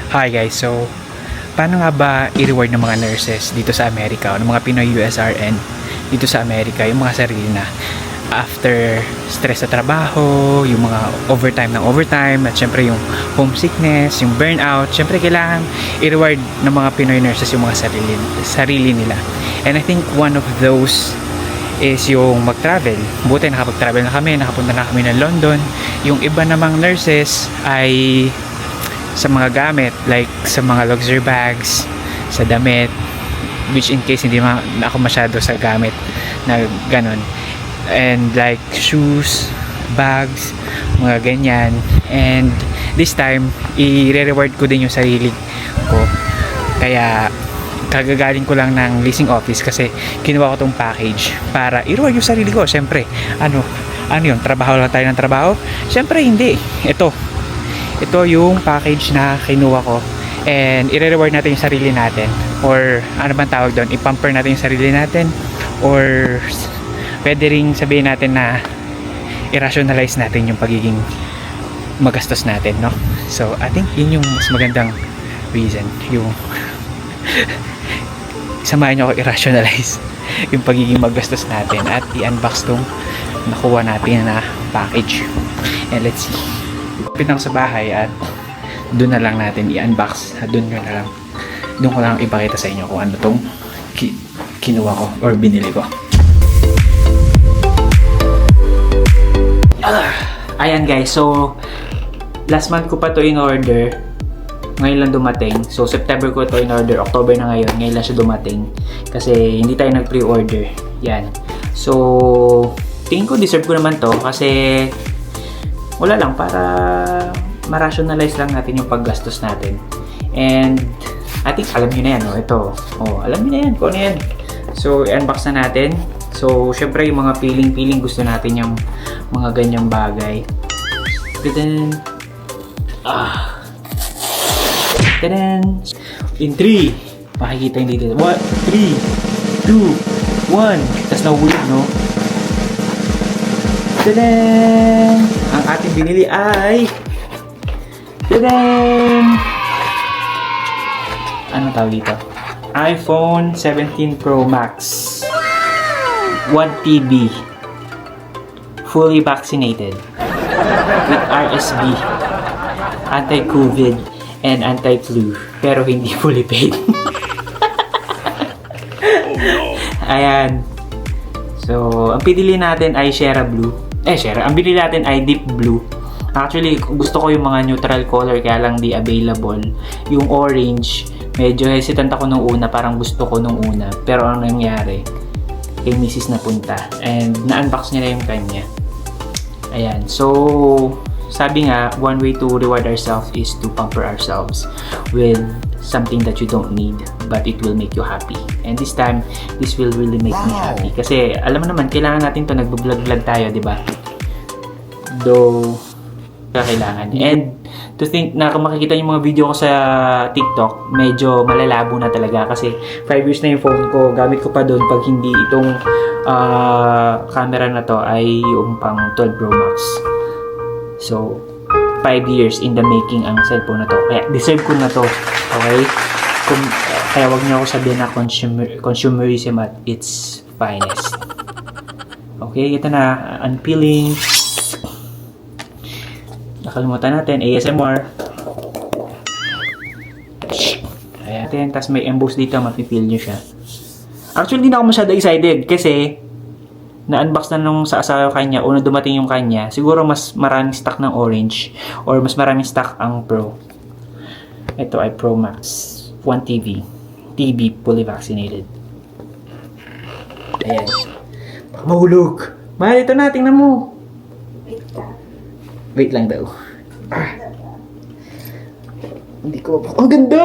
Hi guys, so paano nga ba i-reward ng mga nurses dito sa Amerika o ng mga Pinoy USRN dito sa Amerika yung mga sarili na after stress sa trabaho, yung mga overtime at syempre yung homesickness, yung burnout, syempre kailangan i-reward ng mga Pinoy nurses yung mga sarili nila. And I think one of those is yung mag-travel. Buti nakapag-travel na kami, nakapunta na kami ng London. Yung iba namang nurses ay sa mga gamit, like sa mga luxury bags, sa damit, which in case hindi ako masyado sa gamit na ganun, and like shoes, bags, mga ganyan. And this time i-reward ko din yung sarili ko, kaya kagagaling ko lang ng leasing office kasi kinuha ko tong package para i-reward yung sarili ko. Syempre ano yun, trabaho lang tayo ng trabaho? Syempre hindi. Ito yung package na kinuha ko, and i-reward natin yung sarili natin, or ano bang tawag doon, i-pamper natin yung sarili natin, or pwede ring sabihin natin na i-rationalize natin yung pagiging magastos natin, no? So I think yun yung mas magandang reason, yung samahan nyo ako i-rationalize yung pagiging magastos natin at i-unbox tong nakuha natin na package. And let's see, pinang sa bahay at doon na lang natin i-unbox. Doon ko lang ipakita sa inyo kung ano tong kinuha ko or binili ko. Ayan guys, so last month ko pa to in order, ngayon lang dumating. So September ko to in order, October na ngayon lang siya dumating kasi hindi tayo nag pre-order. Yan, so tingin ko deserve ko naman to kasi wala lang, para ma-rationalize lang natin yung paggastos natin. And I think alam nyo na yan, no? Ito, alam nyo na yan kung ano yan. So i-unbox na natin. So syempre yung mga feeling gusto natin yung mga ganyang bagay. Tadan! Tadan! In 3, makikita yung dito. 1, 3, 2, 1. Tapos nahulog, no? Tadan! Ang ating binili ay tadan! Ano tawag dito? iPhone 17 Pro Max 1 TB, fully vaccinated with RSV, anti-COVID and anti-flu, pero hindi fully paid. Ayan. So ang pinili natin ay Shera Blue. Ang binili natin ay Deep Blue. Actually, gusto ko yung mga neutral color, kaya lang di available. Yung orange, medyo hesitant ako nung una, parang gusto ko nung una. Pero ang nangyari, kay Mrs. napunta. And na-unbox niya na yung kanya. Ayan. So, sabi nga, one way to reward ourselves is to pamper ourselves with something that you don't need, but it will make you happy. And this time, this will really make me happy. Kasi, alam mo naman, kailangan natin to, nagbo-vlog tayo, di ba? Though, kailangan. And, to think na kung makikita yung mga video ko sa TikTok, medyo malalabo na talaga kasi 5 years na yung phone ko. Gamit ko pa doon pag hindi itong camera na to ay yung pang 12 Pro Max. So, 5 years in the making ang cellphone na to. Kaya, deserve ko na to. Okay? Kaya wag niyo ako sabihin na consumerism at its finest. Okay, ito na. Unpeeling. Nakalimutan natin, ASMR. Ayan, tapos may emboss dito, mapipil nyo siya. Actually, hindi na ako masyado excited kasi na-unbox na nung sa asawa kanya, una dumating yung kanya, siguro mas maraming stock ng orange or mas maraming stock ang Pro. Ito ay Pro Max 1 TB fully vaccinated. Ayan. Baka mahulog. Mahal, ito na, tingnan mo. Wait lang daw. Hindi ko mabuk. Ang ganda!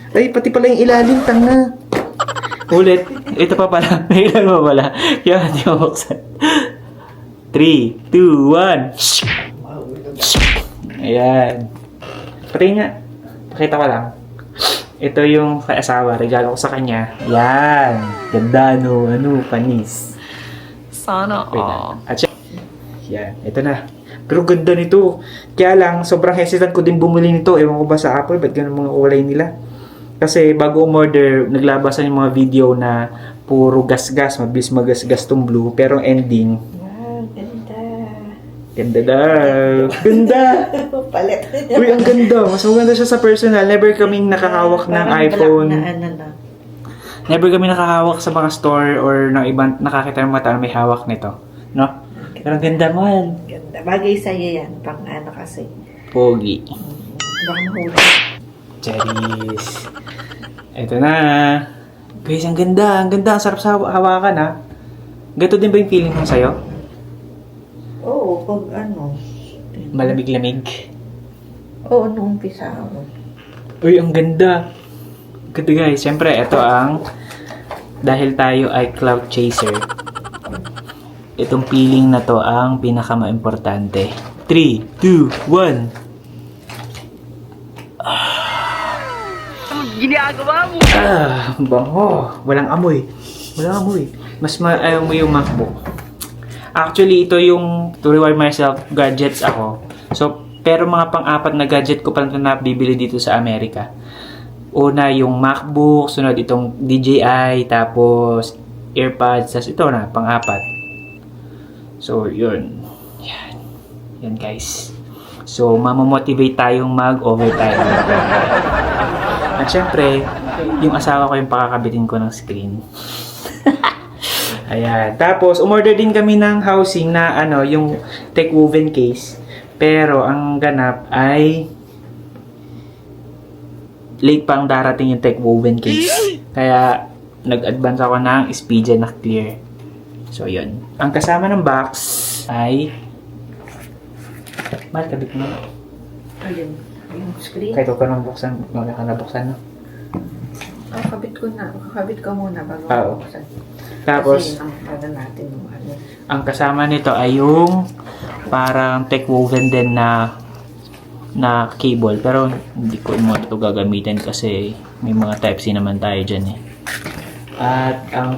Ay, pati pala yung ilalim, tanga. Ulit. Ito pa pala. May ilan mo pala. Kaya hindi mabuksan. 3, 2, 1. Ayan. Pati nga. Pakita ko lang. Ito yung kay-asawa. Regalo ko sa kanya. Ayan. Ganda, no? Panis. Sana all. At yan, ito na. Pero ganda nito. Kaya lang, sobrang hesitant ko din bumili nito. Ewan ko ba sa Apple, ba't ganun mga kulay nila? Kasi bago umorder, naglabasan yung mga video na puro gas-gas, mabilis magas-gas tong blue. Pero ending, Wow, ganda. ganda daw. Ganda! Palit. Uy, ang ganda. Mas maganda siya sa personal. Never kaming nakahawak ng Parang iPhone. black na ano na. Never kami nakahawak sa mga store or ng ibang nakakita ng mga tao may hawak nito. No? Pero ang ganda man. Ganda. Bagay sa'yo yan. Pang ano kasi. Pogi. Baka mahuli. Cheris. Ito na. Guys, ang ganda. Ang ganda. Ang sarap sa hawakan ha. Ganito din ba yung feeling mo sa'yo? Oo, pag ano. Malamig-lamig. Oo, nung umpisa ako. Uy, ang ganda. Ganda guys. Siyempre, ito ang dahil tayo ay cloud chaser. Itong feeling na to ang pinaka-importante. 3, 2, 1. Ginagawa mo? Bango. Walang amoy. Walang amoy. Mas ayaw mo yung MacBook. Actually, ito yung to reward myself gadgets ako. So, pero mga pang-apat na gadget ko pa na bibili dito sa Amerika. Una, yung MacBook. Sunod, itong DJI. Tapos, AirPods. Tapos, ito na, pang-apat. So, yun. Yan. Yan, guys. So, mamamotivate tayong mag-overtime. At syempre, yung asawa ko yung pakakabitin ko ng screen. Ayan. Tapos, umorder din kami ng housing na ano, yung tech woven case. Pero, ang ganap ay late pang darating yung tech woven case. Kaya, nag-advance ako ng Expedia na clear. So, yun. Ang kasama ng box ay Mal, kabit mo. Ayun. Yung screen. Kahit huwag ka nang buksan, wala ka na buksan, no? Kakabit ko na. Kakabit ko muna bago Oo. buksan. Tapos, Kasi ang para natin yung ano. ang kasama nito ay yung parang tech woven din na cable. Pero hindi ko mo ito gagamitin kasi may mga Type-C naman tayo dyan eh. At ang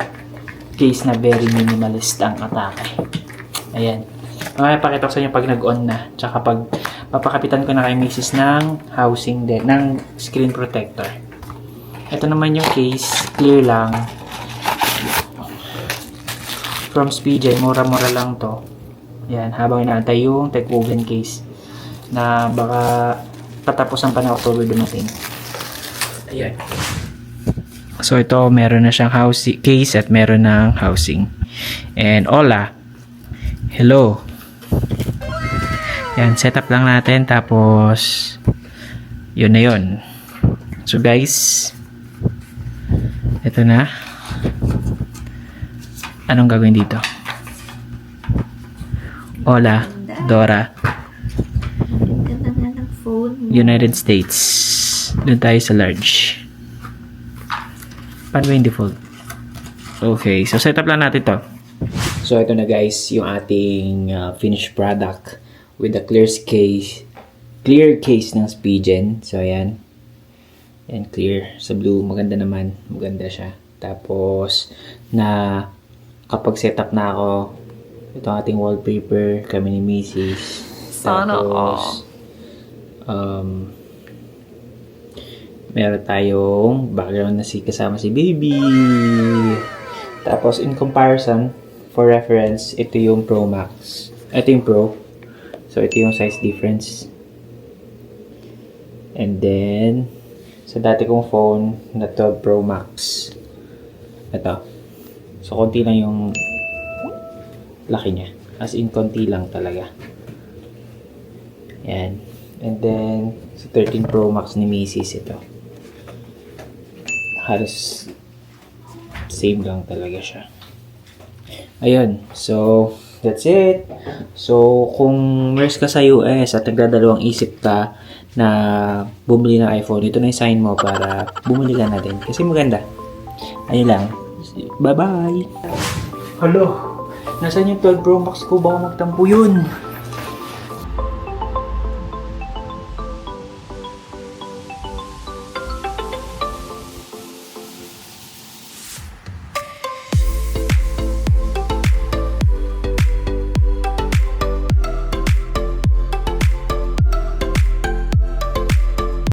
case na very minimalist ang atake. Ayan. Mamaya pakita ko sa inyo pag nag-on na. Tsaka pag papakapitan ko na kay Mrs. ng housing din, ng screen protector. Ito naman yung case. Clear lang. From Speedjet, mura-mura lang to. Yan, habang inaantay yung tech woven case na baka patapusan pa ng October dumating. Ayan. So ito, meron na siyang housing case at meron ng housing. And hola. Hello. Yan, setup lang natin tapos yun na yun. So guys, ito na. Anong gagawin dito? Hola, Dora. Ganda na ng phone mo. United States. Doon tayo sa large. Paano ba yung default? Okay, so setup lang natin to. So ito na guys, yung ating finished product with the clear case ng Spigen. So ayan. Yan, clear. Sa blue, maganda naman. Maganda siya. Tapos, na kapag setup na ako, ito ang ating wallpaper, kami ni Mrs. Sana Tapos, meron tayong background na kasama si baby. Tapos, in comparison, for reference, ito yung Pro Max. Ito yung Pro. So, ito yung size difference. And then, sa dati kong phone, na 12 Pro Max. Ito. So, konti lang yung laki niya. As in, konti lang talaga. Yan. And then, sa 13 Pro Max ni Mrs. ito. Halos same lang talaga siya. Ayun. So, that's it. So, kung meron ka sa US at nagdadalawang isip ka na bumili ng iPhone, ito na yung sign mo para bumili ka na din. Kasi maganda. Ayun lang. Bye-bye! Hello! Nasaan yung 12 Pro Max ko? Baka magtampo yun.